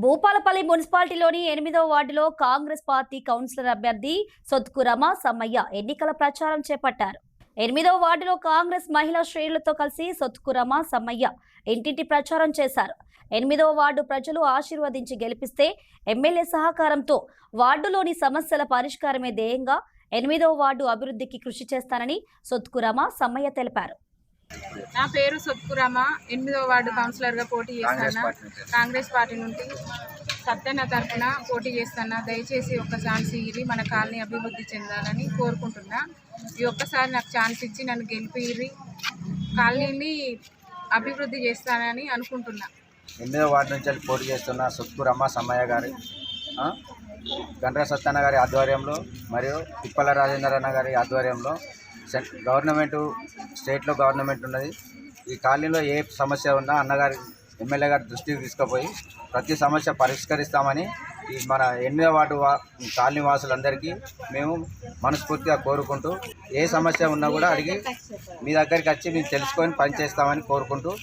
భూపాలపల్లి మున్సిపాలిటీలోని 8వ వార్డులో Congress party councillor అభ్యర్థి సొత్కు రమ సమ్మయ్య ఎన్నికల ప్రచారం చేపట్టారు. 8వ వార్డులో కాంగ్రెస్ మహిళా శ్రేణులతో కలిసి సొత్కు రమ సమ్మయ్య ఇంటింటి ప్రచారం చేశారు. 8వ వార్డు ప్రజలు ఆశీర్వదించి గెలిపిస్తే ఎమ్మెల్యే సహకారంతో వార్డులోని సమస్యల పరిష్కారమే ధ్యేయంగా 8వ వార్డు అభివృద్ధికి కృషి చేస్తానని సొత్కు రమ సమ్మయ్య తెలిపారు. నా పేరు సొత్కు రమ, 8వ వార్డు కౌన్సిలర్గా పోటీ చేస్తాను. కాంగ్రెస్ పార్టీ నుండి సత్యన్న తరఫున పోటీ చేస్తాను. దయచేసి ఒక్క ఛాన్స్ ఇయ్యి, మన కాలనీ అభివృద్ధి చెందాలని కోరుకుంటున్నా. ఈ ఒక్కసారి నాకు ఛాన్స్ ఇచ్చి నన్ను గెలిపిర్రి, కాలనీని అభివృద్ధి చేస్తానని అనుకుంటున్నా. 8వ వార్డు నుంచి పోటీ చేస్తున్న సొత్కు రమ సమ్మయ్య గారి గండ్ర సత్యన్న గారి ఆధ్వర్యంలో మరియు తిప్పల రాజేంద్రన్న గారి ఆధ్వర్యంలో గవర్నమెంటు స్టేట్లో గవర్నమెంట్ ఉన్నది. ఈ కాలనీలో ఏ సమస్య ఉన్నా అన్నగారి ఎమ్మెల్యే గారి దృష్టికి తీసుకుపోయి ప్రతి సమస్య పరిష్కరిస్తామని ఈ మన 8వ వార్డు కాలనీ వాసులందరికీ మేము మనస్ఫూర్తిగా కోరుకుంటూ, ఏ సమస్య ఉన్నా కూడా అడిగి మీ దగ్గరికి వచ్చి మేము తెలుసుకొని పనిచేస్తామని కోరుకుంటూ